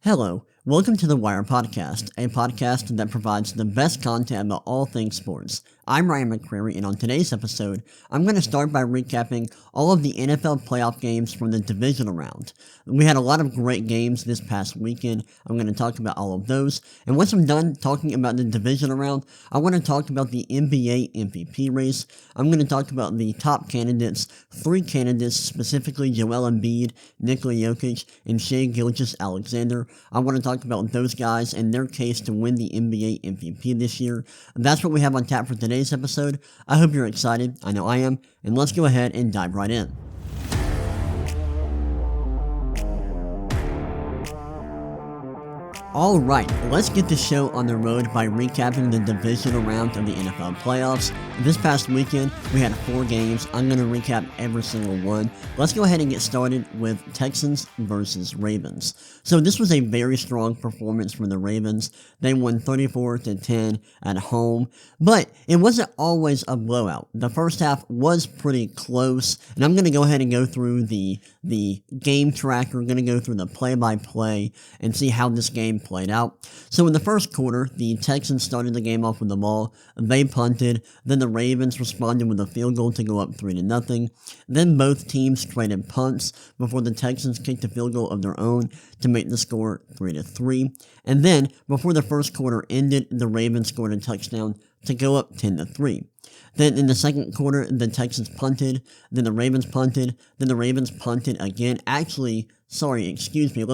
Hello, welcome to the Wire Podcast, a podcast that provides the best content about all things sports. I'm Ryan McCrary, and on today's episode, I'm going to start by recapping all of the NFL playoff games from the Divisional round. We had a lot of great games this past weekend. I'm going to talk about all of those, and once I'm done talking about the Divisional round, I want to talk about the NBA MVP race. I'm going to talk about the top candidates, 3 candidates, specifically Joel Embiid, Nikola Jokic, and Shai Gilgeous-Alexander. I want to talk about those guys and their case to win the NBA MVP this year. That's what we have on tap for today's episode. I hope you're excited. I know I am. And let's go ahead and dive right in. Alright, let's get the show on the road by recapping the divisional round of the NFL playoffs. This past weekend, we had 4 games. I'm going to recap every single one. Let's go ahead and get started with Texans versus Ravens. So this was a very strong performance from the Ravens. They won 34-10 at home, but it wasn't always a blowout. The first half was pretty close, and I'm going to go ahead and go through the game tracker. I'm going to go through the play-by-play and see how this game played out. So in the first quarter, the Texans started the game off with the ball. They punted. Then the Ravens responded with a field goal to go up 3-0. Then both teams traded punts before the Texans kicked a field goal of their own to make the score 3-3. And then, before the first quarter ended, the Ravens scored a touchdown to go up 10-3. Then in the second quarter, the Texans punted, then the Ravens punted, then the Ravens punted again. Let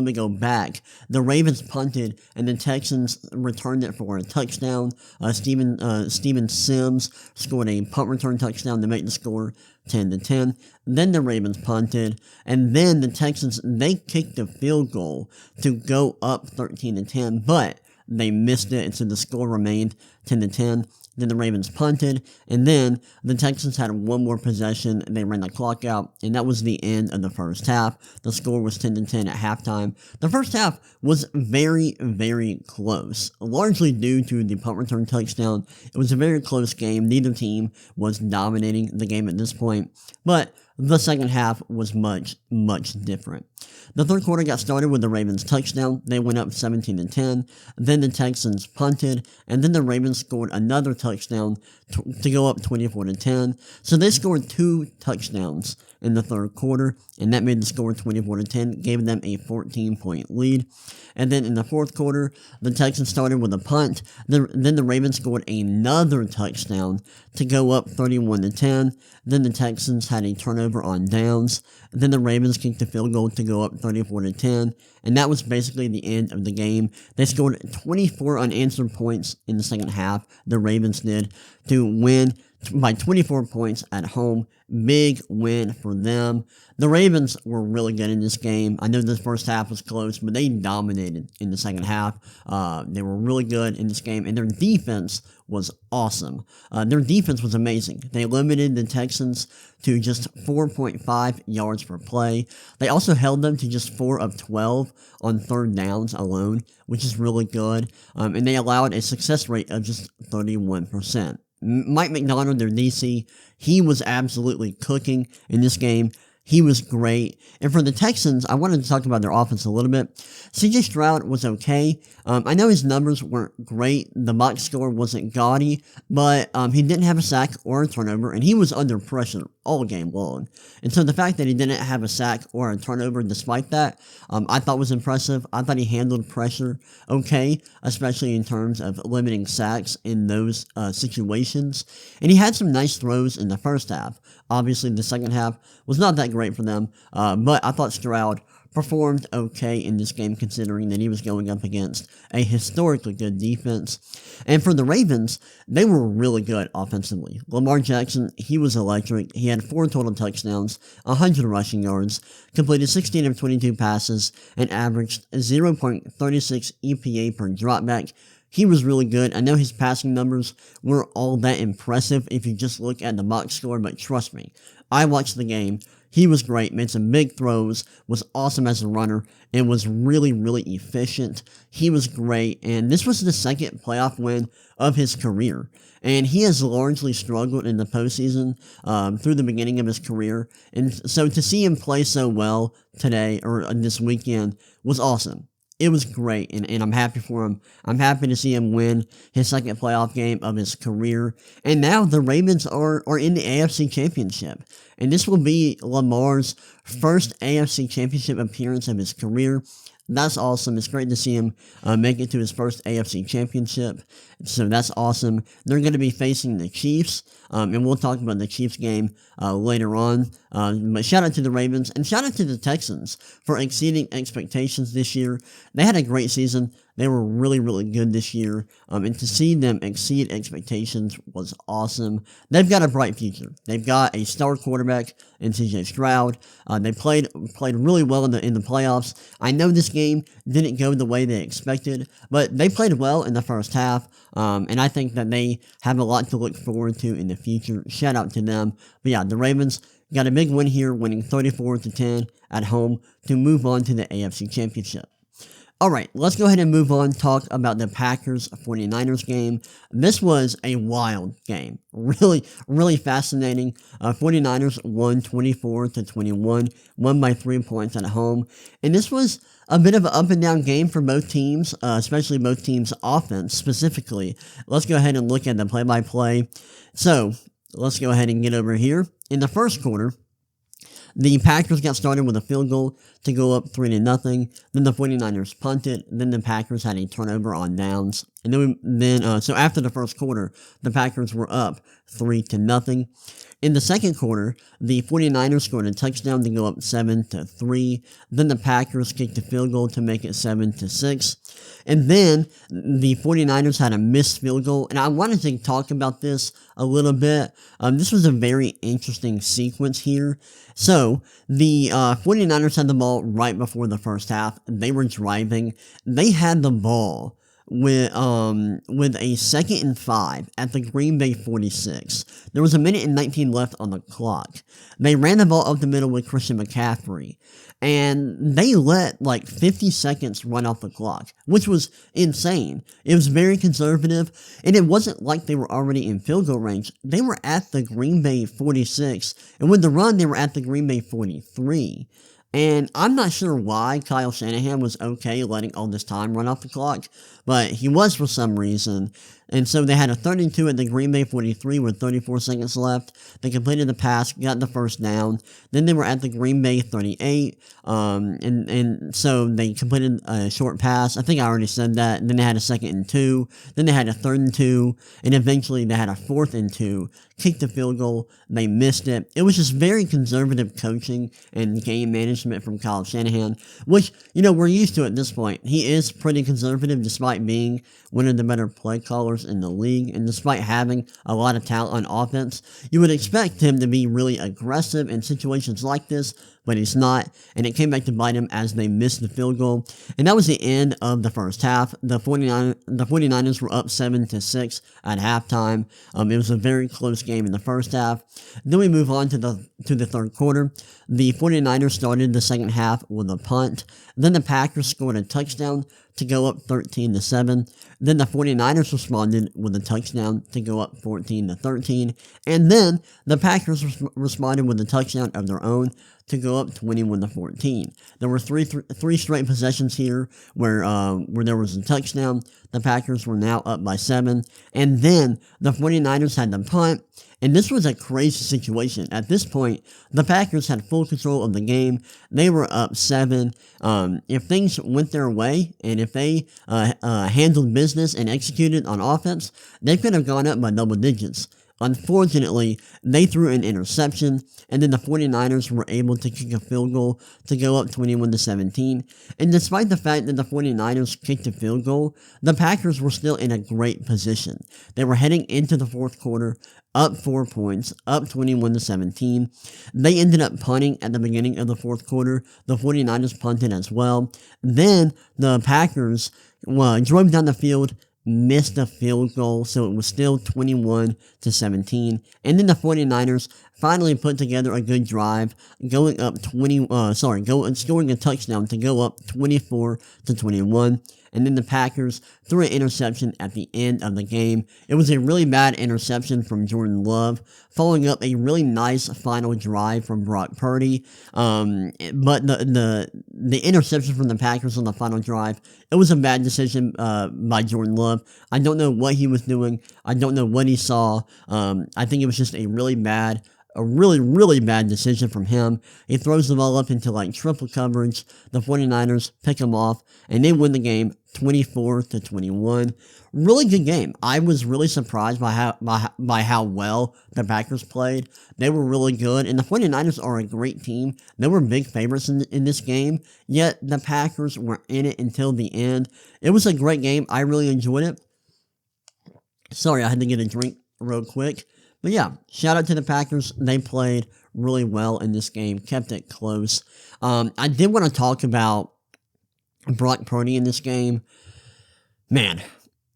me go back. The Ravens punted, and the Texans returned it for a touchdown. Steven Sims scored a punt return touchdown to make the score 10-10. Then the Ravens punted, and then the Texans, they kicked a field goal to go up 13-10, but they missed it, and so the score remained 10-10. Then the Ravens punted, and then the Texans had one more possession. They ran the clock out, and that was the end of the first half. The score was 10-10 at halftime. The first half was very, very close, largely due to the punt return touchdown. It was a very close game. Neither team was dominating the game at this point, but the second half was much, much different. The third quarter got started with the Ravens touchdown. They went up 17-10. Then the Texans punted, and then the Ravens scored another touchdown to go up 24-10. So they scored 2 touchdowns in the third quarter, and that made the score 24-10, gave them a 14-point lead. And then in the fourth quarter, the Texans started with a punt. Then the Ravens scored another touchdown to go up 31-10. Then the Texans had a turnover on downs. Then the Ravens kicked a field goal to go up 34-10, and that was basically the end of the game. They scored 24 unanswered points in the second half, the Ravens did, to win by 24 points at home. Big win for them. The Ravens were really good in this game. I know the first half was close, but they dominated in the second half. They were really good in this game, and their defense was awesome. Their defense was amazing. They limited the Texans to just 4.5 yards per play. They also held them to just 4 of 12 on third downs alone, which is really good. And they allowed a success rate of just 31%. Mike McDonald, their DC, he was absolutely cooking in this game. He was great. And for the Texans, I wanted to talk about their offense a little bit. CJ Stroud was okay. I know his numbers weren't great. The box score wasn't gaudy, but he didn't have a sack or a turnover, and he was under pressure all game long. And so the fact that he didn't have a sack or a turnover despite that, I thought was impressive. I thought he handled pressure okay, especially in terms of limiting sacks in those situations. And he had some nice throws in the first half. Obviously, the second half was not that great for them, but I thought Stroud performed okay in this game considering that he was going up against a historically good defense. And for the Ravens, they were really good offensively. Lamar Jackson, he was electric. He had 4 total touchdowns, 100 rushing yards, completed 16 of 22 passes, and averaged 0.36 EPA per dropback. He was really good. I know his passing numbers weren't all that impressive if you just look at the box score, but trust me, I watched the game. He was great, made some big throws, was awesome as a runner, and was really, really efficient. He was great, and this was the second playoff win of his career. And he has largely struggled in the postseason through the beginning of his career. And so to see him play so well today, or this weekend, was awesome. It was great, and I'm happy for him. I'm happy to see him win his second playoff game of his career. And now the Ravens are in the AFC Championship. And this will be Lamar's first AFC Championship appearance of his career. That's awesome. It's great to see him make it to his first AFC Championship. So that's awesome. They're going to be facing the Chiefs, and we'll talk about the Chiefs game later on. But shout out to the Ravens, and shout out to the Texans for exceeding expectations this year. They had a great season. They were really, really good this year, and to see them exceed expectations was awesome. They've got a bright future. They've got a star quarterback in C.J. Stroud. They played really well in the playoffs. I know this game didn't go the way they expected, but they played well in the first half, and I think that they have a lot to look forward to in the future. Shout out to them. But yeah, the Ravens got a big win here, winning 34-10 at home to move on to the AFC Championship. Alright, let's go ahead and move on, talk about the Packers-49ers game. This was a wild game. Really, really fascinating. 49ers won 24-21, won by 3 points at home. And this was a bit of an up-and-down game for both teams, especially both teams' offense specifically. Let's go ahead and look at the play-by-play. So, let's go ahead and get over here. In the first quarter, the Packers got started with a field goal to go up 3-0. Then the 49ers punted. Then the Packers had a turnover on downs. And so after the first quarter, the Packers were up 3-0. In the second quarter, the 49ers scored a touchdown to go up 7-3. Then the Packers kicked a field goal to make it 7-6. And then the 49ers had a missed field goal. And I wanted to talk about this a little bit. This was a very interesting sequence here. So the 49ers had the ball right before the first half. They were driving. They had the ball with a 2nd and 5 at the Green Bay 46. There was 1:19 left on the clock. They ran the ball up the middle with Christian McCaffrey, and they let like 50 seconds run off the clock, which was insane. It was very conservative, and it wasn't like they were already in field goal range. They were at the Green Bay 46, and with the run, they were at the Green Bay 43. And I'm not sure why Kyle Shanahan was okay letting all this time run off the clock, but he was for some reason. And so they had a 32 at the Green Bay 43 with 34 seconds left. They completed the pass, got the first down. Then they were at the Green Bay 38, and so they completed a short pass. I think I already said that. Then they had a 2nd and 2. Then they had a 3rd and 2, and eventually they had a 4th and 2. Kicked the field goal. They missed it. It was just very conservative coaching and game management from Kyle Shanahan, which, we're used to at this point. He is pretty conservative despite being one of the better play callers in the league, and despite having a lot of talent on offense. You would expect him to be really aggressive in situations like this, but he's not, and it came back to bite him as they missed the field goal. And that was the end of the first half. The 49ers were up 7-6 at halftime. It was a very close game in the first half. Then we move on to the third quarter. The 49ers started the second half with a punt. Then the Packers scored a touchdown to go up 13-7. Then the 49ers responded with a touchdown to go up 14-13. And then the Packers responded with a touchdown of their own to go up 21-14. There were three straight possessions here where there was a touchdown. The Packers were now up by 7. And then the 49ers had the punt. And this was a crazy situation. At this point, the Packers had full control of the game. They were up 7. If things went their way, and if they handled business and executed on offense, they could have gone up by double digits. Unfortunately, they threw an interception, and then the 49ers were able to kick a field goal to go up 21-17. And despite the fact that the 49ers kicked a field goal, the Packers were still in a great position. They were heading into the fourth quarter, up 4 points, up 21-17. They ended up punting at the beginning of the fourth quarter. The 49ers punted as well. Then the Packers drove down the field, missed a field goal, so it was still 21-17. And then the 49ers finally put together a good drive, going up scoring a touchdown to go up 24-21. And then the Packers threw an interception at the end of the game. It was a really bad interception from Jordan Love, following up a really nice final drive from Brock Purdy. But the interception from the Packers on the final drive, it was a bad decision by Jordan Love. I don't know what he was doing. I don't know what he saw. I think it was just a really bad decision from him. He throws the ball up into like triple coverage. The 49ers pick him off, and they win the game 24-21. Really good game. I was really surprised by how well the Packers played. They were really good, and the 49ers are a great team. They were big favorites in this game, yet the Packers were in it until the end. It was a great game. I really enjoyed it. Sorry, I had to get a drink real quick. But yeah, shout out to the Packers. They played really well in this game, kept it close. I did want to talk about Brock Purdy in this game. Man,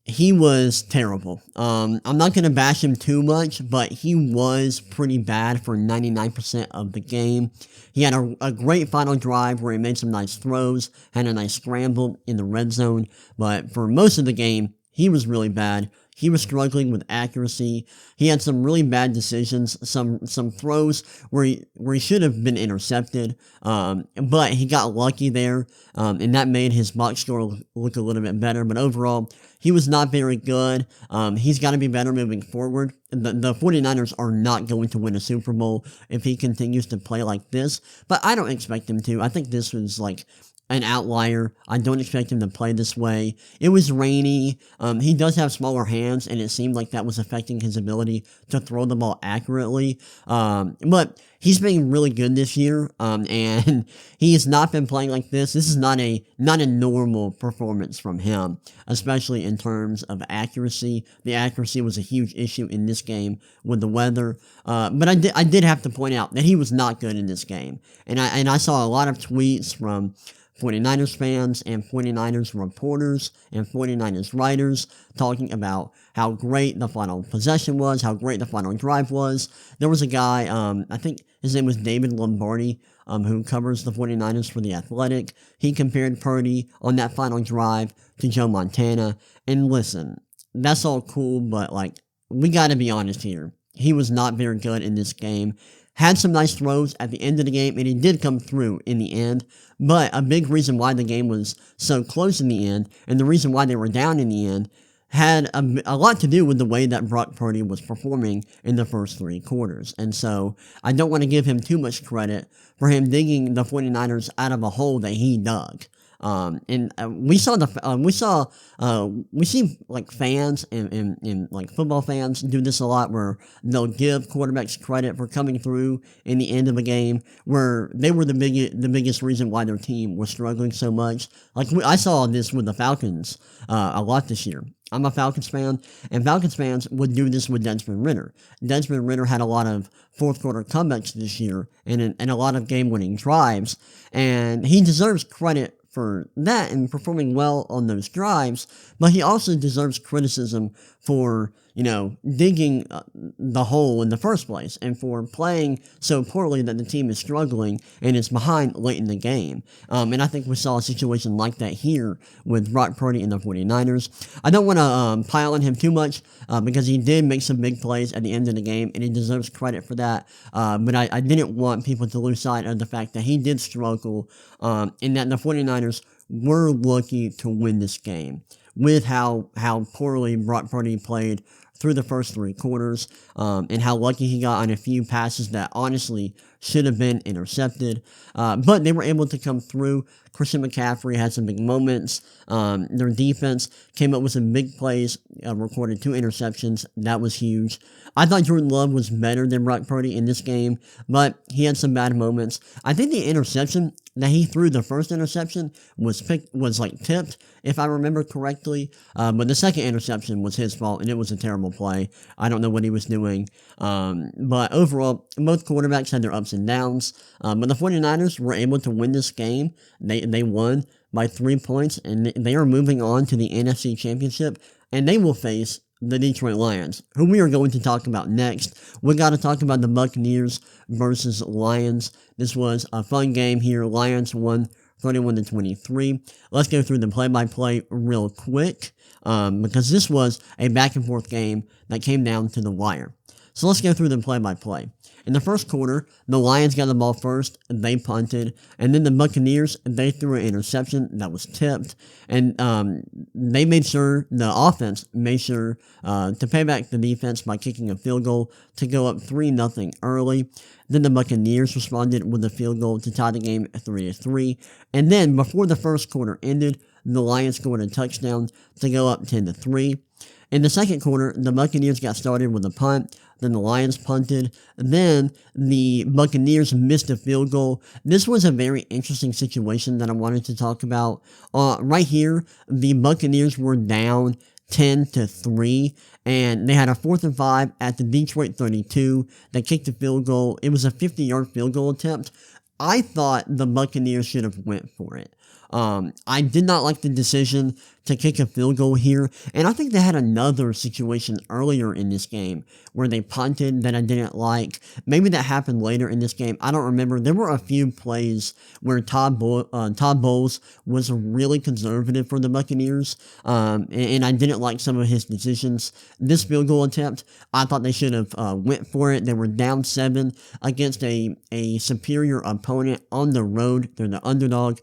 he was terrible. I'm not going to bash him too much, but he was pretty bad for 99% of the game. He had a great final drive where he made some nice throws, had a nice scramble in the red zone, but for most of the game, he was really bad. He was struggling with accuracy. He had some really bad decisions, some throws where he should have been intercepted, but he got lucky there, and that made his box score look a little bit better. But overall, he was not very good. He's got to be better moving forward. The 49ers are not going to win a Super Bowl if he continues to play like this, but I don't expect him to. I think this was like an outlier. I don't expect him to play this way. It was rainy. He does have smaller hands, and it seemed like that was affecting his ability to throw the ball accurately. But he's been really good this year, and he has not been playing like this. This is not a normal performance from him, especially in terms of accuracy. The accuracy was a huge issue in this game with the weather. But I did have to point out that he was not good in this game, and I saw a lot of tweets from 49ers fans and 49ers reporters and 49ers writers talking about how great the final possession was, how great the final drive was. There was a guy, I think his name was David Lombardi, who covers the 49ers for The Athletic. He compared Purdy on that final drive to Joe Montana. And listen, that's all cool, but like, we gotta be honest here. He was not very good in this game. Had some nice throws at the end of the game, and he did come through in the end, but a big reason why the game was so close in the end, and the reason why they were down in the end, had a lot to do with the way that Brock Purdy was performing in the first three quarters. And so, I don't want to give him too much credit for him digging the 49ers out of a hole that he dug. We see like fans and like football fans do this a lot, where they'll give quarterbacks credit for coming through in the end of a game where they were the biggest reason why their team was struggling so much. Like I saw this with the Falcons a lot this year. I'm a Falcons fan, and Falcons fans would do this with Desmond Ridder. Desmond Ridder had a lot of fourth quarter comebacks this year and a lot of game-winning drives, and he deserves credit for that and performing well on those drives, but he also deserves criticism for, digging the hole in the first place and for playing so poorly that the team is struggling and is behind late in the game. And I think we saw a situation like that here with Brock Purdy and the 49ers. I don't want to pile on him too much because he did make some big plays at the end of the game, and he deserves credit for that. But I didn't want people to lose sight of the fact that he did struggle and that the 49ers were lucky to win this game with how poorly Brock Purdy played through the first three quarters, and how lucky he got on a few passes that honestly should have been intercepted. But they were able to come through. Christian McCaffrey had some big moments. Their defense came up with some big plays, recorded 2 interceptions. That was huge. I thought Jordan Love was better than Brock Purdy in this game, but he had some bad moments. I think the interception that he threw, the first interception, was tipped, if I remember correctly. But the second interception was his fault, and it was a terrible play. I don't know what he was doing. But overall, both quarterbacks had their ups and downs. But the 49ers were able to win this game. They won by 3 points, and they are moving on to the NFC Championship, and they will face the Detroit Lions, who we are going to talk about next. We got to talk about the Buccaneers versus Lions. This was a fun game here. Lions won 31-23. Let's go through the play-by-play real quick, because this was a back-and-forth game that came down to the wire. So let's go through the play-by-play. In the first quarter, the Lions got the ball first, they punted, and then the Buccaneers, they threw an interception that was tipped, and they made sure, the offense made sure to pay back the defense by kicking a field goal to go up 3-0 early. Then the Buccaneers responded with a field goal to tie the game 3-3, and then before the first quarter ended, the Lions scored a touchdown to go up 10-3. In the second quarter, the Buccaneers got started with a punt, then the Lions punted, then the Buccaneers missed a field goal. This was a very interesting situation that I wanted to talk about. Right here, the Buccaneers were down 10-3, and they had a 4th and 5 at the Detroit 32. They kicked a field goal. It was a 50-yard field goal attempt. I thought the Buccaneers should have went for it. I did not like the decision to kick a field goal here, and I think they had another situation earlier in this game where they punted that I didn't like. Maybe that happened later in this game. I don't remember. There were a few plays where Todd Bowles was really conservative for the Buccaneers, and I didn't like some of his decisions. This field goal attempt, I thought they should have went for it. They were down 7 against a superior opponent on the road. They're the underdog.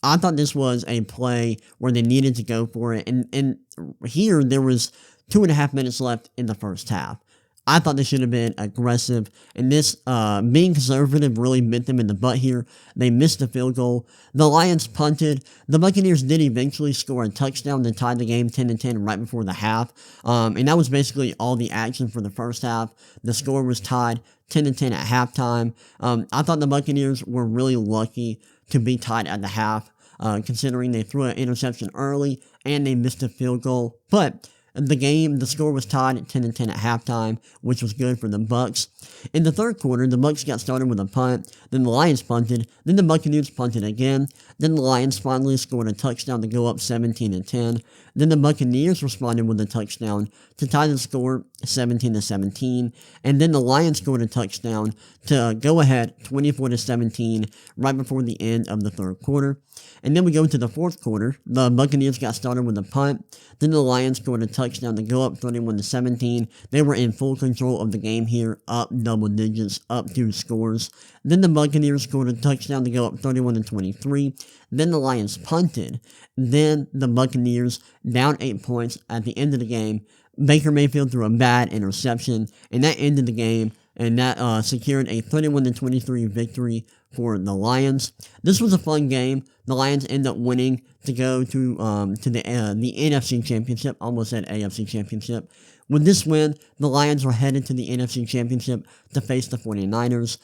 I thought this was a play where they needed to go for it, and here there was 2.5 minutes left in the first half. I thought they should have been aggressive, and this being conservative really bit them in the butt here. They missed the field goal. The Lions punted. The Buccaneers did eventually score a touchdown to tie the game 10-10 right before the half, and that was basically all the action for the first half. The score was tied 10-10 at halftime. I thought the Buccaneers were really lucky to be tied at the half, considering they threw an interception early and they missed a field goal. But the score was tied at 10-10 at halftime, which was good for the Bucs. In the third quarter, the Bucs got started with a punt, then the Lions punted, then the Buccaneers punted again, then the Lions finally scored a touchdown to go up 17-10, then the Buccaneers responded with a touchdown to tie the score 17-17, and then the Lions scored a touchdown to go ahead 24-17 right before the end of the third quarter. And then we go to the fourth quarter. The Buccaneers got started with a punt, then the Lions scored a touchdown to go up 31-17. They were in full control of the game here, up double digits, up 2 scores. Then the Buccaneers scored a touchdown to go up 31-23. Then the Lions punted. Then the Buccaneers down 8 points at the end of the game. Baker Mayfield threw a bad interception, and that ended the game, and that secured a 31-23 victory for the Lions. This was a fun game. The Lions end up winning to go to the NFC Championship. Almost said AFC Championship. With this win, the Lions were headed to the NFC Championship to face the 49ers.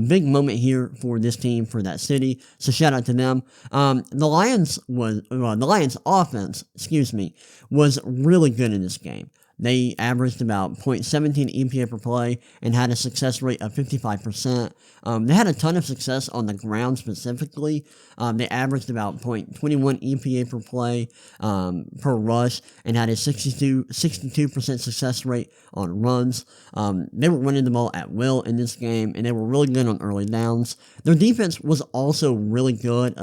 Big moment here for this team, for that city. So shout out to them. The Lions offense, was really good in this game. They averaged about .17 EPA per play and had a success rate of 55%. They had a ton of success on the ground specifically. They averaged about .21 EPA per play per rush and had a 62% success rate on runs. They were running the ball at will in this game, and they were really good on early downs. Their defense was also really good.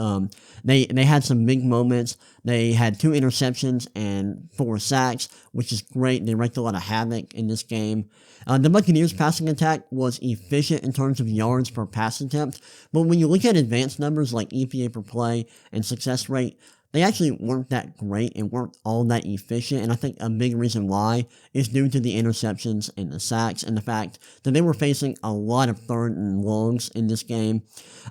They had some big moments. They had 2 interceptions and 4 sacks, which is great. They wreaked a lot of havoc in this game. The Buccaneers' passing attack was efficient in terms of yards per pass attempt, but when you look at advanced numbers like EPA per play and success rate, they actually weren't that great and weren't all that efficient, and I think a big reason why is due to the interceptions and the sacks and the fact that they were facing a lot of third and longs in this game.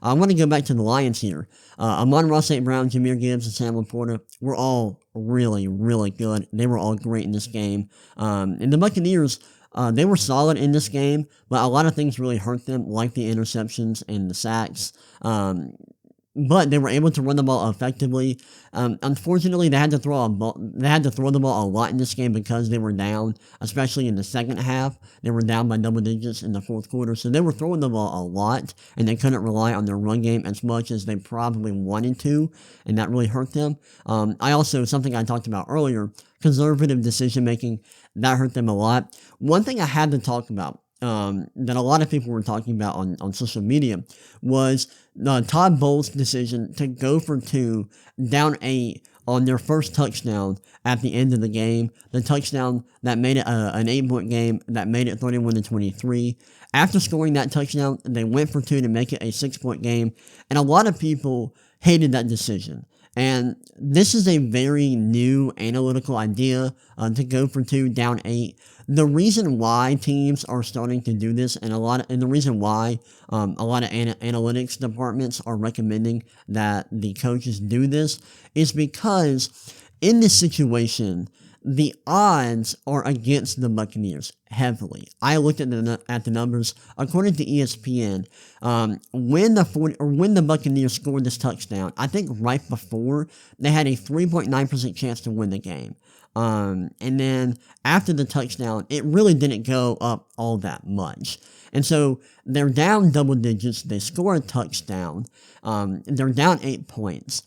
I want to go back to the Lions here. Amon-Ra St. Brown, Jahmyr Gibbs, and Sam Laporta were all really, really good. They were all great in this game. And the Buccaneers, they were solid in this game, but a lot of things really hurt them, like the interceptions and the sacks. but they were able to run the ball effectively. Unfortunately, they had to throw the ball a lot in this game because they were down, especially in the second half. They were down by double digits in the fourth quarter, so they were throwing the ball a lot, and they couldn't rely on their run game as much as they probably wanted to, and that really hurt them. Something I talked about earlier, conservative decision making, that hurt them a lot. One thing I had to talk about, that a lot of people were talking about on social media, was Todd Bowles' decision to go for 2 down 8 on their first touchdown at the end of the game. The touchdown that made it an 8-point game, that made it 31-23. After scoring that touchdown, they went for 2 to make it a 6-point game, and a lot of people hated that decision. And this is a very new analytical idea, to go for 2 down 8. The reason why teams are starting to do this, and the reason why a lot of analytics departments are recommending that the coaches do this, is because in this situation, the odds are against the Buccaneers heavily. I looked at the numbers. According to ESPN, when the Buccaneers scored this touchdown, I think right before, they had a 3.9% chance to win the game. And then after the touchdown, it really didn't go up all that much. And so they're down double digits. They score a touchdown. They're down 8 points.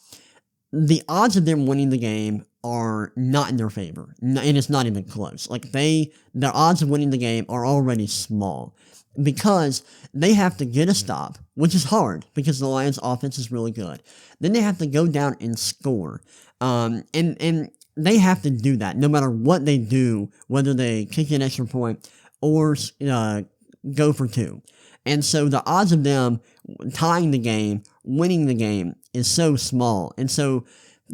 The odds of them winning the game are not in their favor, and it's not even close. Their odds of winning the game are already small, because they have to get a stop, which is hard because the Lions' offense is really good. Then they have to go down and score, and they have to do that no matter what they do, whether they kick an extra point or go for 2. And so the odds of them tying the game, winning the game, is so small. And so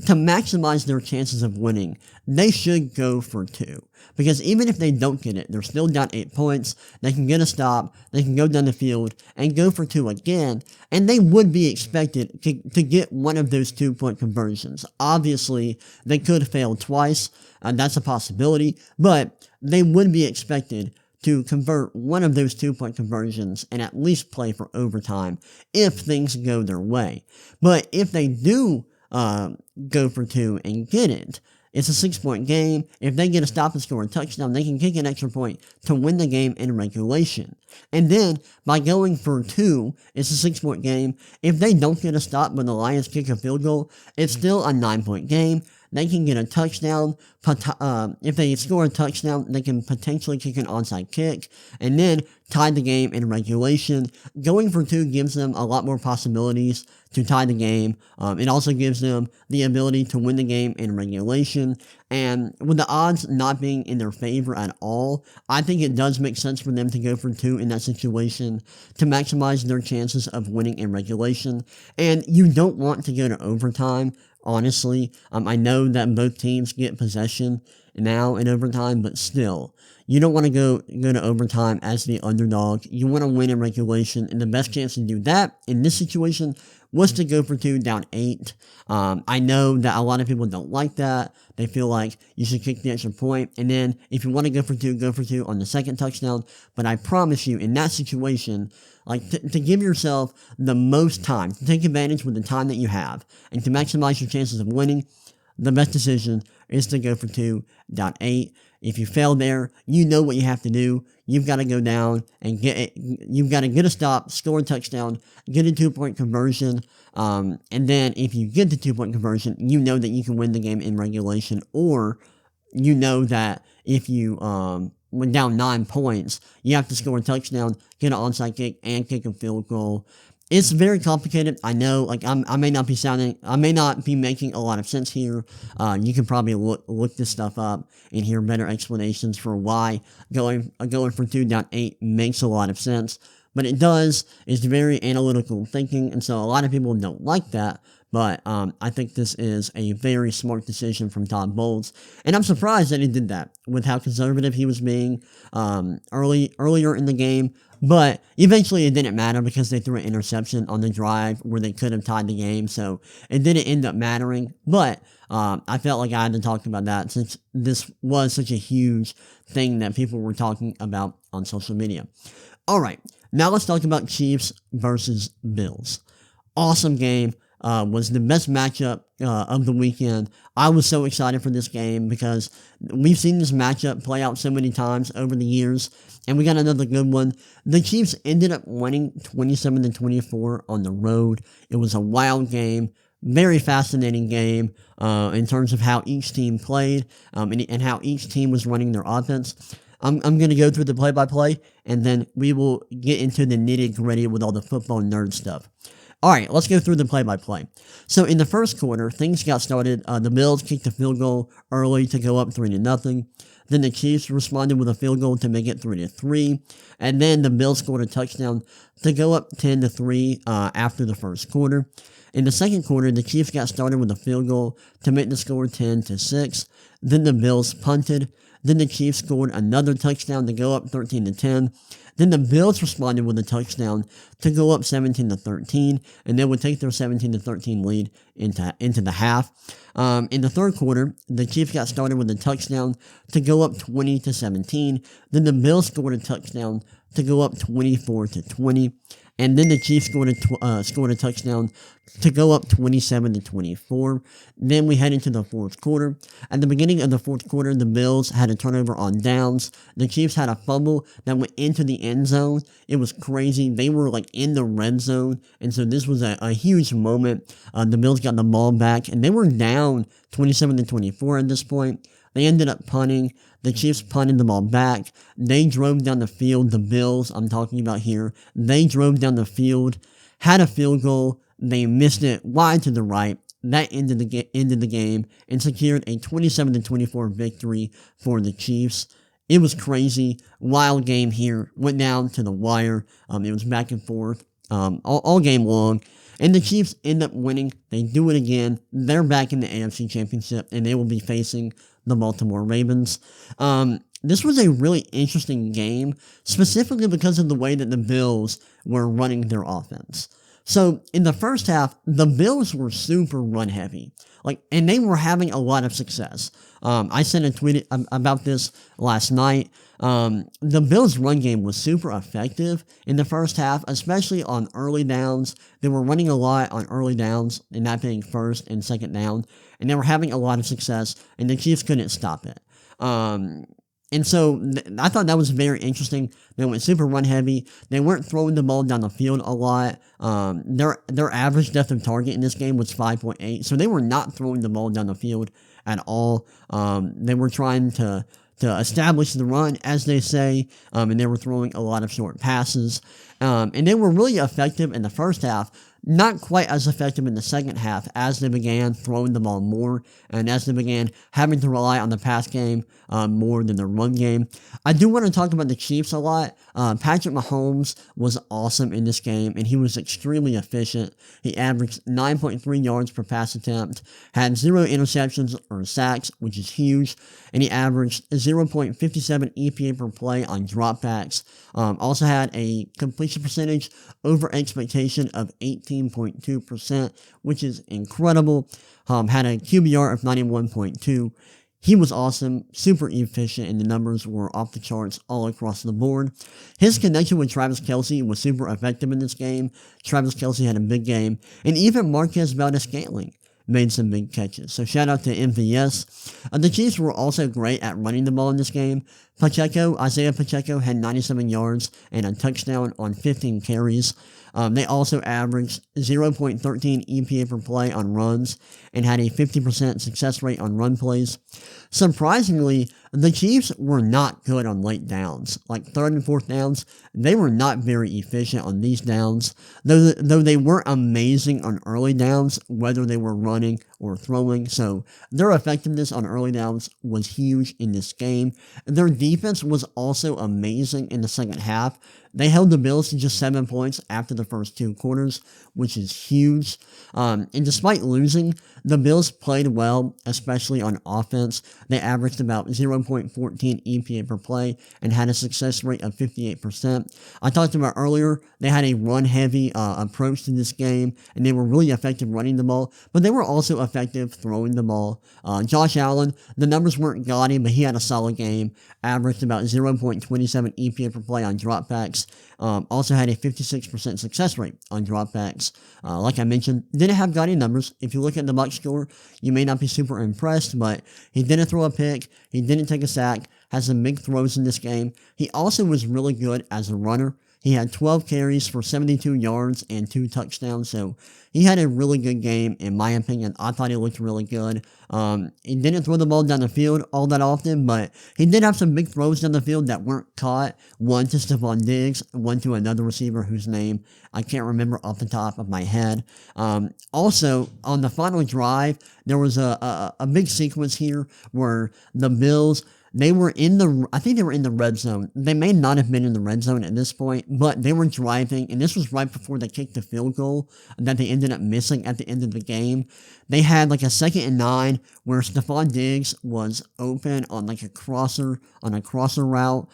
to maximize their chances of winning, they should go for 2. Because even if they don't get it, they're still down 8 points. They can get a stop. They can go down the field and go for 2 again. And they would be expected to get one of those 2-point conversions. Obviously, they could fail twice. That's a possibility. But they would be expected to convert one of those 2-point conversions and at least play for overtime if things go their way. But if they do go for 2 and get it, it's a 6-point game. If they get a stop and score a touchdown, they can kick an extra point to win the game in regulation. And then, by going for 2, it's a 6-point game. If they don't get a stop but the Lions kick a field goal, it's still a 9-point game. They can get a touchdown. If they score a touchdown, they can potentially kick an onside kick and then tie the game in regulation. Going for 2 gives them a lot more possibilities to tie the game. It also gives them the ability to win the game in regulation. And with the odds not being in their favor at all, I think it does make sense for them to go for 2 in that situation to maximize their chances of winning in regulation. And you don't want to go to overtime, honestly. I know that both teams get possession now in overtime, but still, you don't want to go to overtime as the underdog. You want to win in regulation, and the best chance to do that in this situation was to go for 2 down 8. I know that a lot of people don't like that. They feel like you should kick the extra point, and then if you want to go for 2 on the second touchdown. But I promise you, in that situation, to give yourself the most time, to take advantage with the time that you have, and to maximize your chances of winning, the best decision is to go for 2 down 8. If you fail there, you know what you have to do. You've got to go down and you've got to get a stop, score a touchdown, get a 2-point conversion, and then if you get the 2-point conversion, you know that you can win the game in regulation, or you know that if you went down 9 points, you have to score a touchdown, get an onside kick, and kick a field goal. It's very complicated. I know, I may not be making a lot of sense here. You can probably look this stuff up and hear better explanations for why going for 2 down 8 makes a lot of sense. But it does. It's very analytical thinking, and so a lot of people don't like that. But I think this is a very smart decision from Todd Bowles, and I'm surprised that he did that with how conservative he was being earlier in the game. But eventually it didn't matter because they threw an interception on the drive where they could have tied the game, so it didn't end up mattering. But I felt like I had to talk about that since this was such a huge thing that people were talking about on social media. Alright, now let's talk about Chiefs versus Bills. Awesome game. was the best matchup of the weekend. I was so excited for this game because we've seen this matchup play out so many times over the years, and we got another good one. The Chiefs ended up winning 27-24 on the road. It was a wild game. Very fascinating game in terms of how each team played and how each team was running their offense. I'm going to go through the play-by-play, and then we will get into the nitty-gritty with all the football nerd stuff. All right, let's go through the play-by-play. So in the first quarter, things got started. The Bills kicked a field goal early to go up 3-0. Then the Chiefs responded with a field goal to make it 3-3. And then the Bills scored a touchdown to go up 10-3 after the first quarter. In the second quarter, the Chiefs got started with a field goal to make the score 10-6. Then the Bills punted. Then the Chiefs scored another touchdown to go up 13-10. Then the Bills responded with a touchdown to go up 17-13, and they would take their 17-13 lead into the half. In the third quarter, the Chiefs got started with a touchdown to go up 20-17. Then the Bills scored a touchdown to go up 24-20. And then the Chiefs scored a touchdown to go up 27-24. Then we head into the fourth quarter. At the beginning of the fourth quarter, the Bills had a turnover on downs. The Chiefs had a fumble that went into the end zone. It was crazy. They were like in the red zone. And so this was a huge moment. The Bills got the ball back, and they were down 27-24 at this point. They ended up punting. The Chiefs punted the ball back. They drove down the field. The Bills, I'm talking about here, they drove down the field, had a field goal. They missed it wide to the right. That ended the game and secured a 27-24 victory for the Chiefs. It was crazy. Wild game here. Went down to the wire. It was back and forth all game long. And the Chiefs end up winning. They do it again. They're back in the AFC Championship, and they will be facing the Baltimore Ravens. This was a really interesting game, specifically because of the way that the Bills were running their offense. So, in the first half, the Bills were super run-heavy, and they were having a lot of success. I sent a tweet about this last night. The Bills' run game was super effective in the first half, especially on early downs. They were running a lot on early downs, and that being first and second down, and they were having a lot of success, and the Chiefs couldn't stop it. And so I thought that was very interesting. They went super run heavy. They weren't throwing the ball down the field a lot. Their average depth of target in this game was 5.8. So they were not throwing the ball down the field at all. They were trying to establish the run, as they say, and they were throwing a lot of short passes. And they were really effective in the first half. Not quite as effective in the second half as they began throwing the ball more and as they began having to rely on the pass game more than the run game. I do want to talk about the Chiefs a lot. Patrick Mahomes was awesome in this game, and he was extremely efficient. He averaged 9.3 yards per pass attempt, had 0 interceptions or sacks, which is huge, and he averaged 0.57 EPA per play on dropbacks. Also had a completion percentage over expectation of 18.2%, which is incredible. Had a QBR of 91.2. He was awesome, super efficient, and the numbers were off the charts all across the board. His connection with Travis Kelce was super effective in this game. Travis Kelce had a big game, and even Marquez Valdes-Scantling made some big catches. So shout out to MVS. The Chiefs were also great at running the ball in this game. Isaiah Pacheco had 97 yards and a touchdown on 15 carries. They also averaged 0.13 EPA per play on runs and had a 50% success rate on run plays. Surprisingly, the Chiefs were not good on late downs. Like third and fourth downs, they were not very efficient on these downs. Though they were amazing on early downs, whether they were running or throwing. So their effectiveness on early downs was huge in this game. Their defense was also amazing in the second half. They held the Bills to just 7 points after the first 2 quarters, which is huge. And despite losing, the Bills played well, especially on offense. They averaged about 0.14 EPA per play and had a success rate of 58%. I talked about earlier, they had a run-heavy approach to this game, and they were really effective running the ball, but they were also effective throwing the ball. Josh Allen, the numbers weren't gaudy, but he had a solid game, averaged about 0.27 EPA per play on dropbacks, Also had a 56% success rate on dropbacks. Like I mentioned, didn't have gaudy numbers. If you look at the box score, you may not be super impressed, but he didn't throw a pick. He didn't take a sack. Has some big throws in this game. He also was really good as a runner. He had 12 carries for 72 yards and 2 touchdowns, so he had a really good game, in my opinion. I thought he looked really good. He didn't throw the ball down the field all that often, but he did have some big throws down the field that weren't caught. One to Stephon Diggs, one to another receiver whose name I can't remember off the top of my head. Also, on the final drive, there was a big sequence here where the Bills, I think they were in the red zone. They may not have been in the red zone at this point, but they were driving, and this was right before they kicked the field goal that they ended up missing at the end of the game. They had like a 2nd and 9 where Stephon Diggs was open on like a crosser route.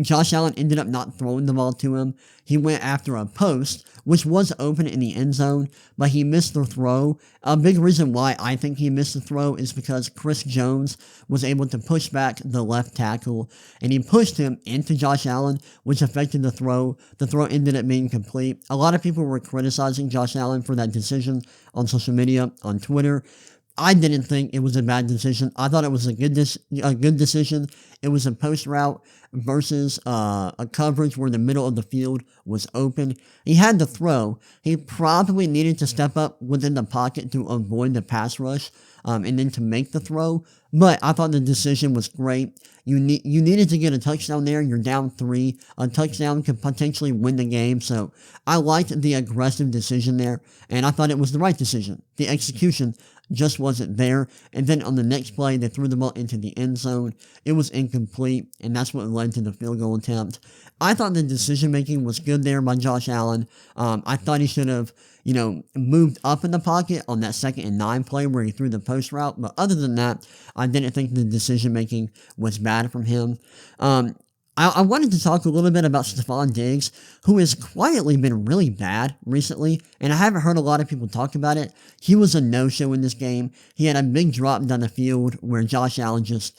Josh Allen ended up not throwing the ball to him. He went after a post, which was open in the end zone, but he missed the throw. A big reason why I think he missed the throw is because Chris Jones was able to push back the left tackle, and he pushed him into Josh Allen, which affected the throw. The throw ended up being complete. A lot of people were criticizing Josh Allen for that decision on social media, on Twitter. I didn't think it was a bad decision. I thought it was a good decision. It was a post route versus a coverage where the middle of the field was open. He had to throw. He probably needed to step up within the pocket to avoid the pass rush and then to make the throw. But I thought the decision was great. You needed to get a touchdown there. You're down 3. A touchdown could potentially win the game. So I liked the aggressive decision there, and I thought it was the right decision. The execution just wasn't there. And then on the next play, they threw the ball into the end zone. It was incomplete, and that's what led to the field goal attempt. I thought the decision-making was good there by Josh Allen. I thought he should have, moved up in the pocket on that 2nd and 9 play where he threw the post route. But other than that, I didn't think the decision-making was bad from him. I wanted to talk a little bit about Stephon Diggs, who has quietly been really bad recently, and I haven't heard a lot of people talk about it. He was a no-show in this game. He had a big drop down the field where Josh Allen just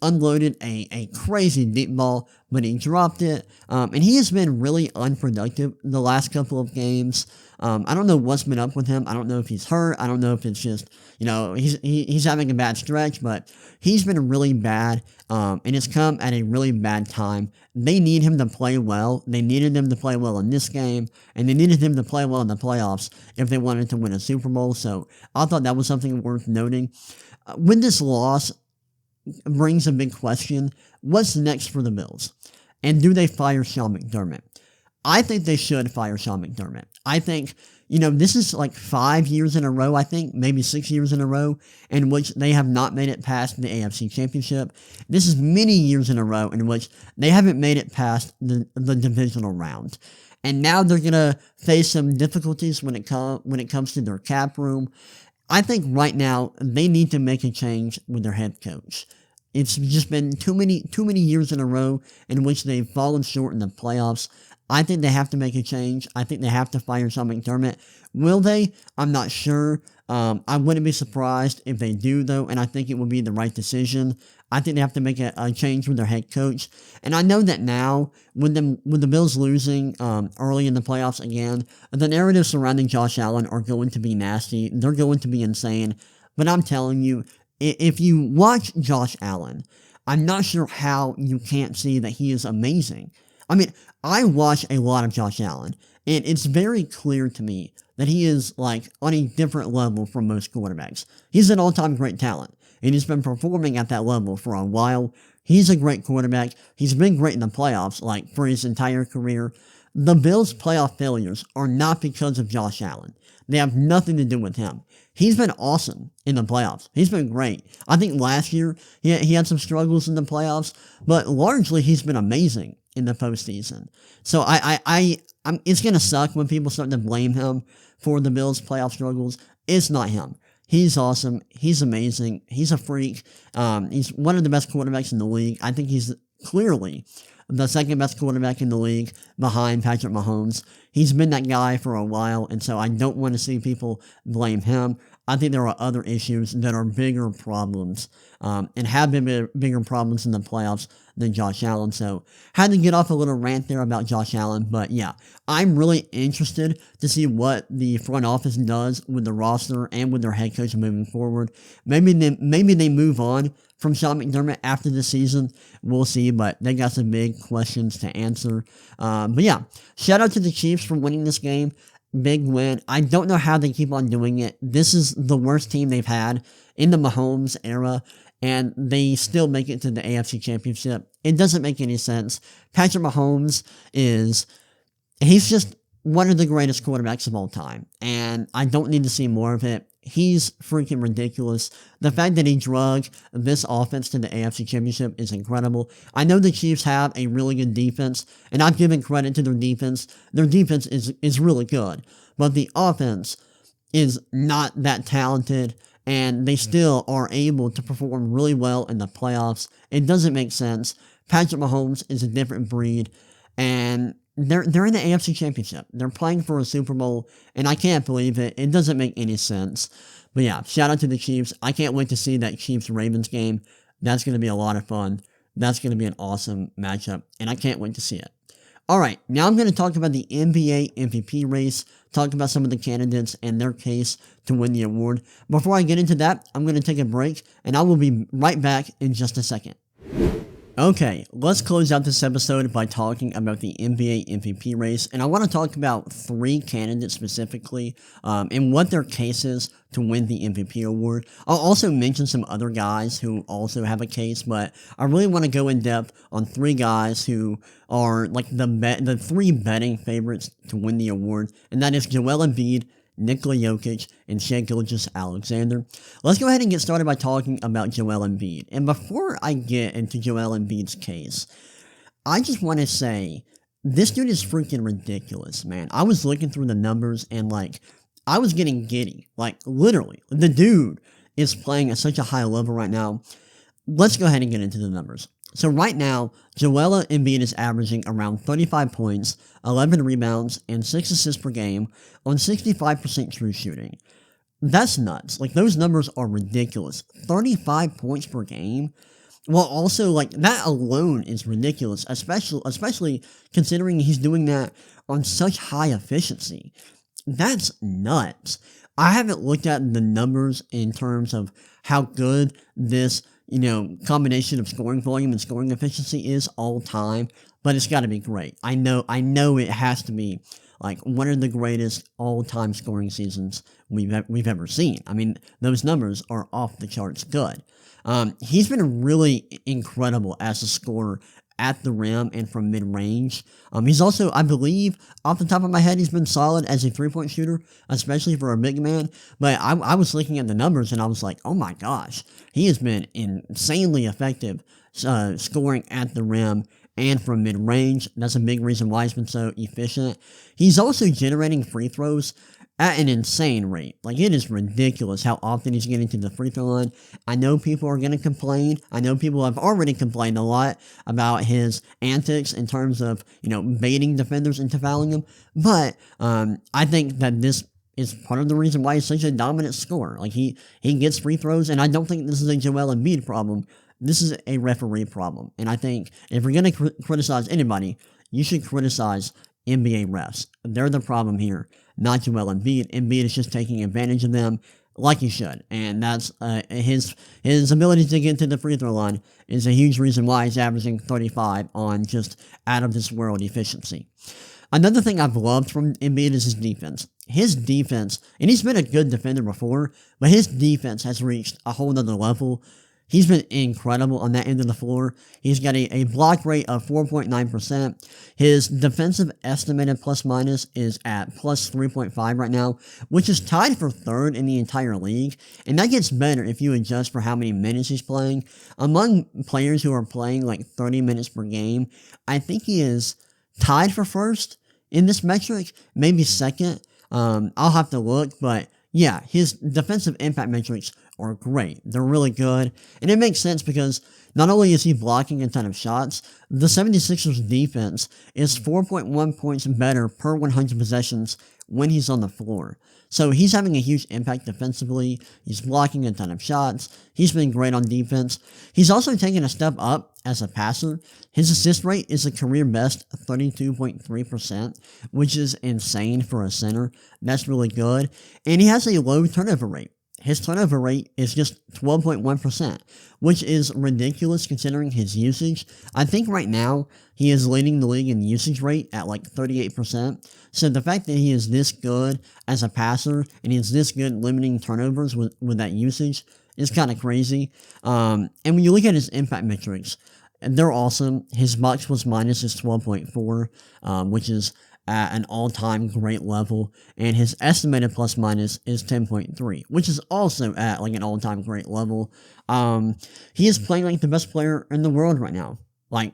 unloaded a crazy deep ball, but he dropped it, and he has been really unproductive the last couple of games. I don't know what's been up with him. I don't know if he's hurt. I don't know if it's just, he's having a bad stretch, but he's been really bad, and it's come at a really bad time. They need him to play well. They needed him to play well in this game, and they needed him to play well in the playoffs if they wanted to win a Super Bowl, so I thought that was something worth noting. With this loss brings a big question. What's next for the Bills? And do they fire Sean McDermott? I think they should fire Sean McDermott. I think, this is like 5 years in a row, I think, maybe 6 years in a row, in which they have not made it past the AFC Championship. This is many years in a row in which they haven't made it past the divisional round. And now they're going to face some difficulties when it comes to their cap room. I think right now they need to make a change with their head coach. It's just been too many years in a row in which they've fallen short in the playoffs. I think they have to make a change. I think they have to fire Sean McDermott. Will they? I'm not sure. I wouldn't be surprised if they do, though, and I think it would be the right decision. I think they have to make a change with their head coach. And I know that now, with the Bills losing early in the playoffs again, the narratives surrounding Josh Allen are going to be nasty. They're going to be insane. But I'm telling you, if you watch Josh Allen, I'm not sure how you can't see that he is amazing. I mean, I watch a lot of Josh Allen, and it's very clear to me that he is, on a different level from most quarterbacks. He's an all-time great talent, and he's been performing at that level for a while. He's a great quarterback. He's been great in the playoffs, for his entire career. The Bills' playoff failures are not because of Josh Allen. They have nothing to do with him. He's been awesome in the playoffs. He's been great. I think last year he had some struggles in the playoffs, but largely he's been amazing in the postseason. So it's going to suck when people start to blame him for the Bills' playoff struggles. It's not him. He's awesome. He's amazing. He's a freak. He's one of the best quarterbacks in the league. I think he's clearly the second best quarterback in the league behind Patrick Mahomes. He's been that guy for a while, and so I don't want to see people blame him. I think there are other issues that are bigger problems, and have been bigger problems in the playoffs than Josh Allen. So, had to get off a little rant there about Josh Allen. But yeah, I'm really interested to see what the front office does with the roster and with their head coach moving forward. Maybe they move on from Sean McDermott after the season. We'll see, but they got some big questions to answer. But yeah, shout out to the Chiefs for winning this game. Big win. I don't know how they keep on doing it. This is the worst team they've had in the Mahomes era, and they still make it to the AFC Championship. It doesn't make any sense. Patrick Mahomes he's just one of the greatest quarterbacks of all time, and I don't need to see more of it. He's freaking ridiculous. The fact that he drug this offense to the AFC Championship is incredible. I know the Chiefs have a really good defense, and I've given credit to their defense. Their defense is really good, but the offense is not that talented, and they still are able to perform really well in the playoffs. It doesn't make sense. Patrick Mahomes is a different breed, and they're in the AFC Championship. They're playing for a Super Bowl, and I can't believe it. It doesn't make any sense. But yeah, shout out to the Chiefs. I can't wait to see that Chiefs-Ravens game. That's going to be a lot of fun. That's going to be an awesome matchup, and I can't wait to see it. All right, now I'm going to talk about the NBA MVP race, talk about some of the candidates and their case to win the award. Before I get into that, I'm going to take a break, and I will be right back in just a second. Okay, let's close out this episode by talking about the NBA MVP race, and I want to talk about 3 candidates specifically, and what their case is to win the MVP award. I'll also mention some other guys who also have a case, but I really want to go in depth on 3 guys who are like the 3 betting favorites to win the award, and that is Joel Embiid, Nikola Jokic, and Shai Gilgeous-Alexander. Let's go ahead and get started by talking about Joel Embiid. And before I get into Joel Embiid's case, I just want to say, this dude is freaking ridiculous, man. I was looking through the numbers and, I was getting giddy. Literally, the dude is playing at such a high level right now. Let's go ahead and get into the numbers. So right now, Joel Embiid is averaging around 35 points, 11 rebounds, and 6 assists per game on 65% true shooting. That's nuts. Those numbers are ridiculous. 35 points per game? Well, also, that alone is ridiculous, especially considering he's doing that on such high efficiency. That's nuts. I haven't looked at the numbers in terms of how good this combination of scoring volume and scoring efficiency is all time, but it's got to be great. I know it has to be one of the greatest all-time scoring seasons we've ever seen. I mean, those numbers are off the charts good. He's been really incredible as a scorer at the rim and from mid-range. He's also, I believe, off the top of my head, he's been solid as a three-point shooter, especially for a big man. But I was looking at the numbers and I was like, oh my gosh, he has been insanely effective scoring at the rim and from mid-range. That's a big reason why he's been so efficient. He's also generating free throws at an insane rate. It is ridiculous how often he's getting to the free throw line. I know people are going to complain. I know people have already complained a lot about his antics in terms of, baiting defenders into fouling him. But I think that this is part of the reason why he's such a dominant scorer. He gets free throws, and I don't think this is a Joel Embiid problem. This is a referee problem. And I think if we're going to criticize anybody, you should criticize NBA refs. They're the problem here, not Joel Embiid. Embiid is just taking advantage of them like he should. And that's his ability to get to the free throw line is a huge reason why he's averaging 35 on just out-of-this-world efficiency. Another thing I've loved from Embiid is his defense. His defense, and he's been a good defender before, but his defense has reached a whole nother level. He's been incredible on that end of the floor. He's got a block rate of 4.9%. His defensive estimated plus-minus is at plus 3.5 right now, which is tied for 3rd in the entire league. And that gets better if you adjust for how many minutes he's playing. Among players who are playing 30 minutes per game, I think he is tied for 1st in this metric, maybe 2nd. I'll have to look, but yeah, his defensive impact metrics are great. They're really good. And it makes sense because not only is he blocking a ton of shots, the 76ers defense is 4.1 points better per 100 possessions when he's on the floor. So he's having a huge impact defensively. He's blocking a ton of shots. He's been great on defense. He's also taken a step up as a passer. His assist rate is a career best 32.3%, which is insane for a center. That's really good. And he has a low turnover rate. His turnover rate is just 12.1%, which is ridiculous considering his usage. I think right now he is leading the league in usage rate at like 38%. So the fact that he is this good as a passer and he's this good limiting turnovers with that usage is kind of crazy. And when you look at his impact metrics, they're awesome. His box plus minus is 12.4, which is at an all-time great level, and his estimated plus minus is 10.3, which is also at like an all-time great level. He is playing like the best player in the world right now. Like,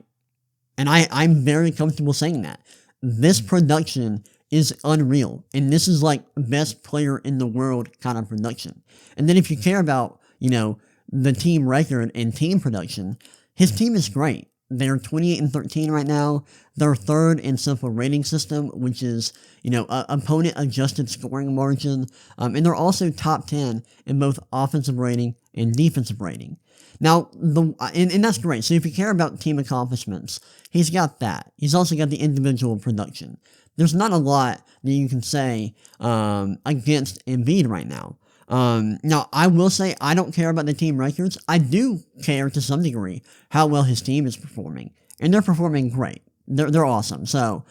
and I'm very comfortable saying that. This production is unreal, and this is like best player in the world kind of production. And then if you care about, the team record and team production, his team is great. They're 28-13 right now. They're third in simple rating system, which is, opponent adjusted scoring margin. And they're also top 10 in both offensive rating and defensive rating. Now, and that's great. So if you care about team accomplishments, he's got that. He's also got the individual production. There's not a lot that you can say against Embiid right now. Now, I will say I don't care about the team records. I do care to some degree how well his team is performing. And they're performing great. They're awesome. So,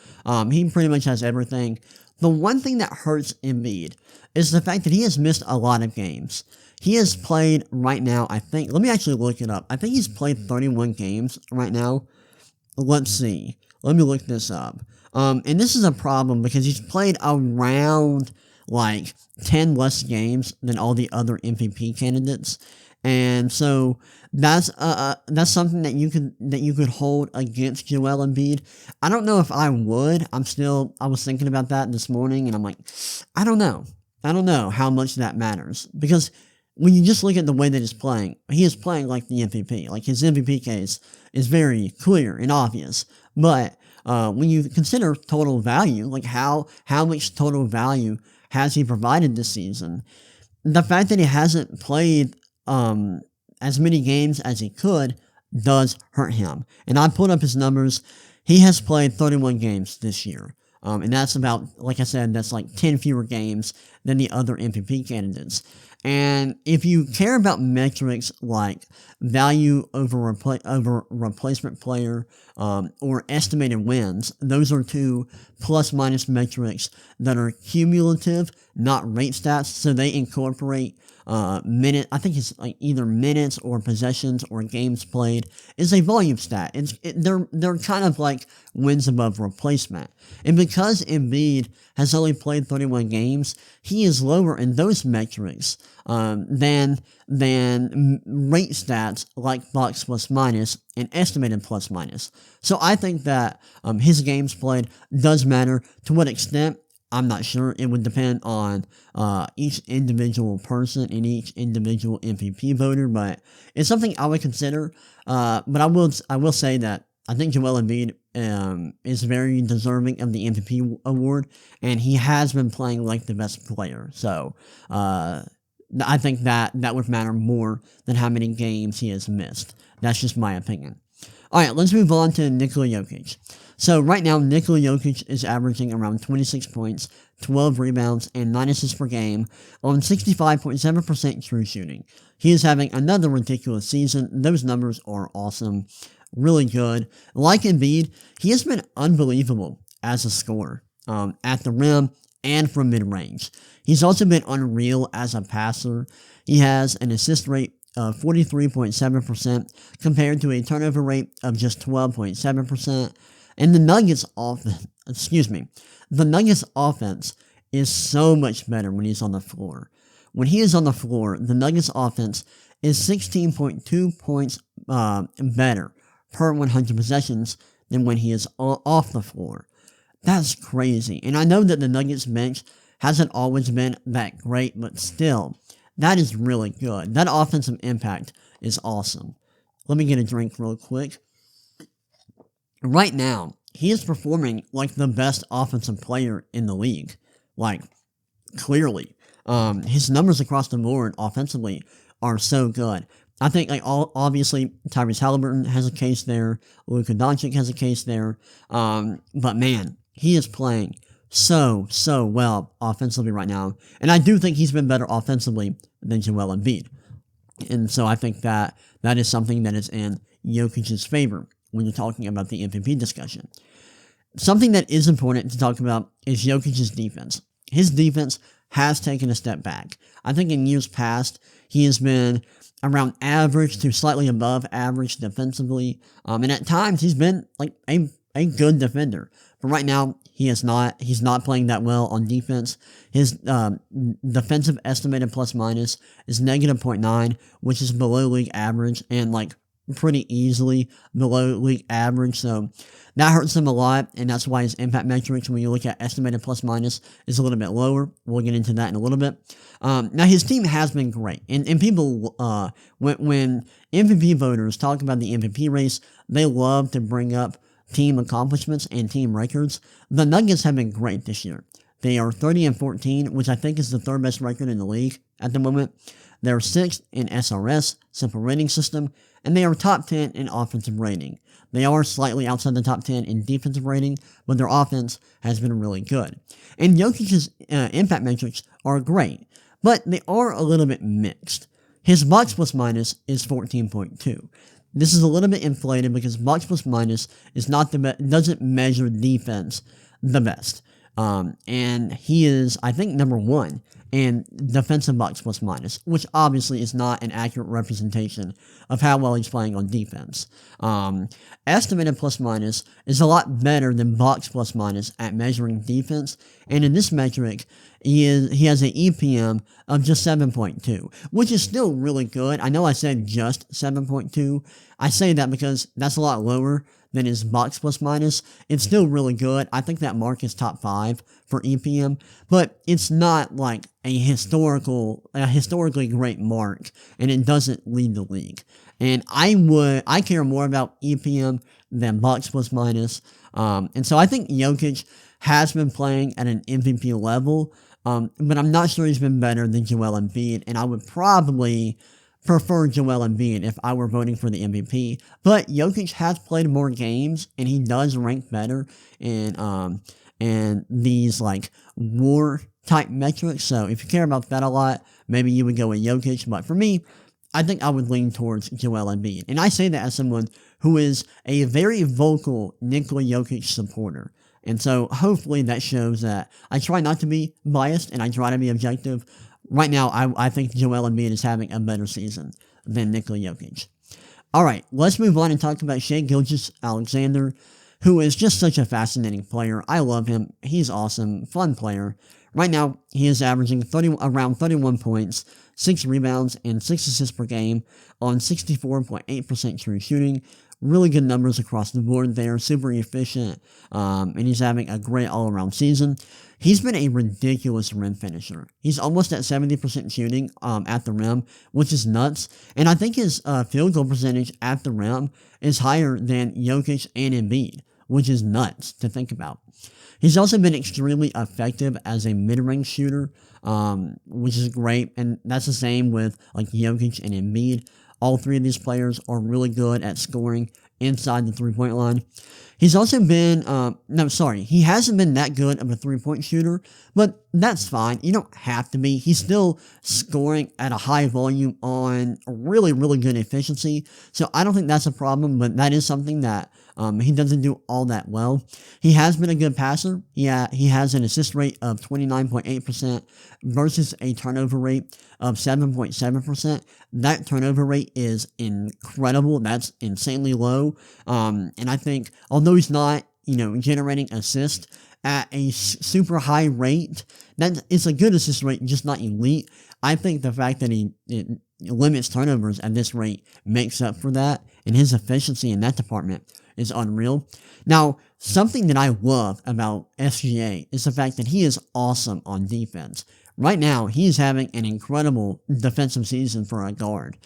he pretty much has everything. The one thing that hurts Embiid is the fact that he has missed a lot of games. He has played right now, I think, let me actually look it up. I think he's played 31 games right now. Let's see. Let me look this up. And this is a problem because he's played around like 10 less games than all the other MVP candidates. And so that's something that you could hold against Joel Embiid. I don't know if I would. I was thinking about that this morning and I'm like, I don't know how much that matters, because when you just look at the way that he's playing, he is playing like the MVP. Like his MVP case is very clear and obvious. But when you consider total value, like how much total value has he provided this season, the fact that he hasn't played as many games as he could does hurt him. And I pulled up his numbers. He has played 31 games this year. And that's about, like I said, that's like 10 fewer games than the other MVP candidates. And if you care about metrics like value over replacement player or estimated wins, those are two plus-minus metrics that are cumulative, not rate stats. So they incorporate I think it's like either minutes or possessions or games played is a volume stat. They're kind of like wins above replacement. And because Embiid has only played 31 games, he is lower in those metrics than rate stats like box plus minus and estimated plus minus. So I think that his games played does matter. To what extent, I'm not sure. It would depend on each individual person and each individual MVP voter, but it's something I would consider. But I will say that I think Joel Embiid is very deserving of the MVP award, and he has been playing like the best player. So I think that would matter more than how many games he has missed. That's just my opinion. All right, let's move on to Nikola Jokic. So right now, Nikola Jokic is averaging around 26 points, 12 rebounds, and 9 assists per game on 65.7% true shooting. He is having another ridiculous season. Those numbers are awesome. Really good. Like Embiid, he has been unbelievable as a scorer at the rim and from mid-range. He's also been unreal as a passer. He has an assist rate of 43.7% compared to a turnover rate of just 12.7%. And the Nuggets offense is so much better when he's on the floor. When he is on the floor, the Nuggets offense is 16.2 points better per 100 possessions than when he is off the floor. That's crazy. And I know that the Nuggets bench hasn't always been that great, but still, that is really good. That offensive impact is awesome. Let me get a drink real quick. Right now, he is performing like the best offensive player in the league. like, clearly. His numbers across the board offensively are so good. I think, like, obviously, Tyrese Halliburton has a case there. Luka Doncic has a case there. But man, he is playing so well offensively right now. And I do think he's been better offensively than Joel Embiid. And so I think that is something that is in Jokic's favor when you're talking about the MVP discussion. Something that is important to talk about is Jokic's defense. His defense has taken a step back. I think in years past, he has been around average to slightly above average defensively. And at times, he's been like a good defender. But right now, he's not playing that well on defense. His defensive estimated plus minus is negative 0.9, which is below league average and like pretty easily below league average. So that hurts him a lot, and that's why his impact metrics, when you look at estimated plus minus, is a little bit lower. We'll get into that in a little bit. Now, his team has been great, and people, when MVP voters talk about the MVP race, they love to bring up team accomplishments and team records. The Nuggets have been great this year. They are 30-14, which I think is the third best record in the league at the moment. They're 6th in SRS, simple rating system, and they are top 10 in offensive rating. They are slightly outside the top 10 in defensive rating, but their offense has been really good. And Jokic's impact metrics are great, but they are a little bit mixed. His box plus minus is 14.2. This is a little bit inflated because box plus minus is not doesn't measure defense the best. And he is, I think, number 1 in defensive box plus minus, which obviously is not an accurate representation of how well he's playing on defense. Estimated plus minus is a lot better than box plus minus at measuring defense, and in this metric, he has an EPM of just 7.2, which is still really good. I know I said just 7.2. I say that because that's a lot lower than his box plus minus. It's still really good. I think that mark is top 5 for EPM, but it's not like a historically great mark, and it doesn't lead the league. And I care more about EPM than box plus minus. And so I think Jokic has been playing at an MVP level, but I'm not sure he's been better than Joel Embiid, and I would probably prefer Joel Embiid if I were voting for the MVP. But Jokic has played more games, and he does rank better in these like WAR type metrics. So if you care about that a lot, maybe you would go with Jokic. But for me, I think I would lean towards Joel Embiid. And I say that as someone who is a very vocal Nikola Jokic supporter. And so hopefully that shows that I try not to be biased and I try to be objective. Right now, I think Joel Embiid is having a better season than Nikola Jokic. All right, let's move on and talk about Shai Gilgeous-Alexander, who is just such a fascinating player. I love him. He's awesome, fun player. Right now, he is averaging around 31 points, 6 rebounds, and 6 assists per game on 64.8% true shooting. Really good numbers across the board there, super efficient, and he's having a great all-around season. He's been a ridiculous rim finisher. He's almost at 70% shooting at the rim, which is nuts. And I think his field goal percentage at the rim is higher than Jokic and Embiid, which is nuts to think about. He's also been extremely effective as a mid-range shooter, which is great, and that's the same with like Jokic and Embiid. All 3 of these players are really good at scoring inside the three-point line. He's also been, he hasn't been that good of a three-point shooter, but that's fine. You don't have to be. He's still scoring at a high volume on really, really good efficiency, so I don't think that's a problem, but that is something that he doesn't do all that well. He has been a good passer. Yeah, he has an assist rate of 29.8% versus a turnover rate of 7.7%. That turnover rate is incredible. That's insanely low. And I think, although he's not, generating assists at a super high rate, that it's a good assist rate, just not elite. I think the fact that he limits turnovers at this rate makes up for that, and his efficiency in that department is unreal. Now, something that I love about SGA is the fact that he is awesome on defense. Right now, he is having an incredible defensive season for a guard.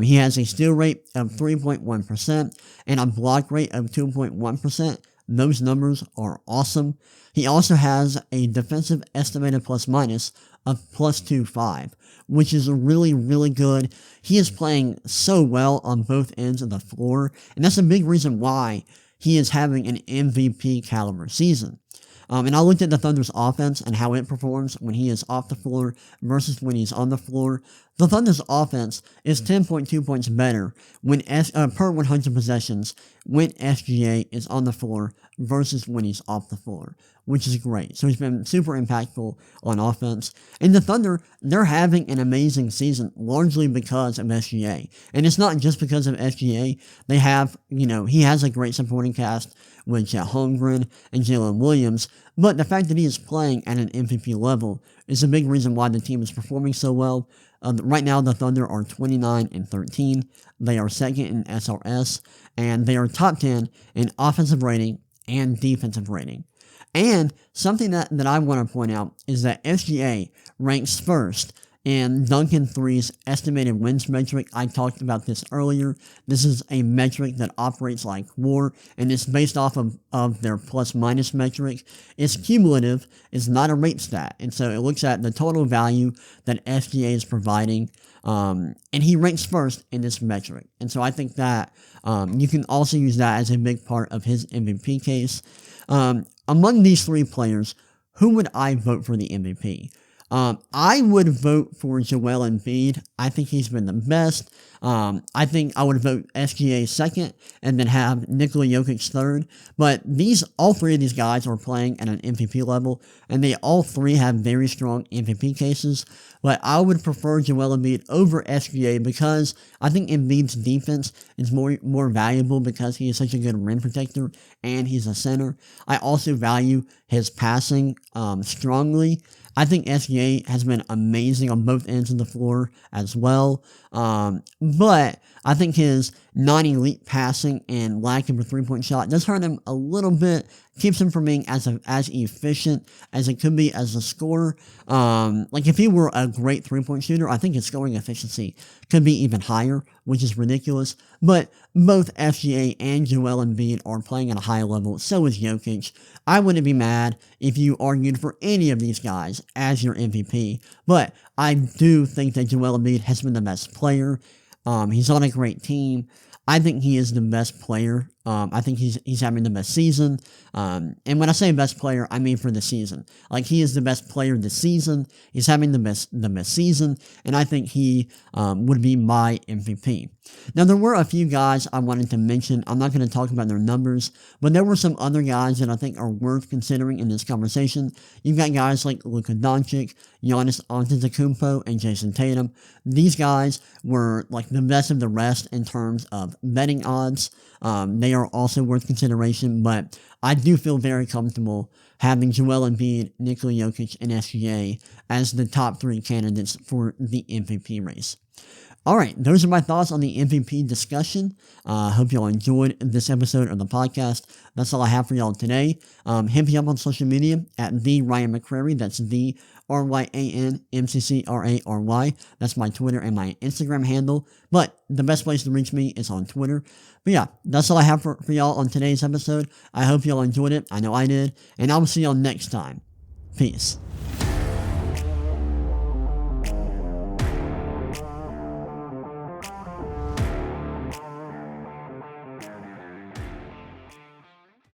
He has a steal rate of 3.1% and a block rate of 2.1%. Those numbers are awesome. He also has a defensive estimated plus minus of plus 2.5, which is really, really good. He is playing so well on both ends of the floor, and that's a big reason why he is having an MVP caliber season. And I looked at the Thunder's offense and how it performs when he is off the floor versus when he's on the floor. The Thunder's offense is 10.2 points better when per 100 possessions when SGA is on the floor versus when he's off the floor, which is great. So he's been super impactful on offense. And the Thunder, they're having an amazing season largely because of SGA. And it's not just because of SGA. They have, he has a great supporting cast with Chet Holmgren and Jalen Williams, but the fact that he is playing at an MVP level is a big reason why the team is performing so well. Right now, the Thunder are 29-13. They are second in SRS, and they are top 10 in offensive rating and defensive rating. And something that I want to point out is that SGA ranks first in Duncan 3's estimated wins metric. I talked about this earlier. This is a metric that operates like WAR, and it's based off of their plus-minus metric. It's cumulative. It's not a rate stat, and so it looks at the total value that SGA is providing, and he ranks first in this metric. And so I think that you can also use that as a big part of his MVP case. Among these three players, who would I vote for the MVP? I would vote for Joel Embiid. I think he's been the best. I think I would vote SGA second and then have Nikola Jokic third. But all three of these guys are playing at an MVP level, and they all three have very strong MVP cases. But I would prefer Joel Embiid over SGA because I think Embiid's defense is more valuable because he is such a good rim protector and he's a center. I also value his passing strongly. I think SGA has been amazing on both ends of the floor as well. But I think his non-elite passing and lack of a three-point shot does hurt him a little bit, keeps him from being as efficient as it could be as a scorer. Like if he were a great three-point shooter, I think his scoring efficiency could be even higher, which is ridiculous. But both SGA and Joel Embiid are playing at a high level, so is Jokic. I wouldn't be mad if you argued for any of these guys as your MVP, but I do think that Joel Embiid has been the best player. He's on a great team. I think he is the best player. I think he's having the best season. And when I say best player, I mean for the season. Like, he is the best player this season. He's having the best season, and I think he would be my MVP. Now, there were a few guys I wanted to mention. I'm not going to talk about their numbers, but there were some other guys that I think are worth considering in this conversation. You've got guys like Luka Doncic, Giannis Antetokounmpo, and Jason Tatum. These guys were like the best of the rest in terms of betting odds. They are also worth consideration, but I do feel very comfortable having Joel Embiid, Nikola Jokic, and SGA as the top three candidates for the MVP race. Alright, those are my thoughts on the MVP discussion. Hope y'all enjoyed this episode of the podcast. That's all I have for y'all today. Hit me up on social media at the Ryan McCrary. That's the RyanMCCRary. That's my Twitter and my Instagram handle. But the best place to reach me is on Twitter. But yeah, that's all I have for y'all on today's episode. I hope y'all enjoyed it. I know I did. And I will see y'all next time. Peace.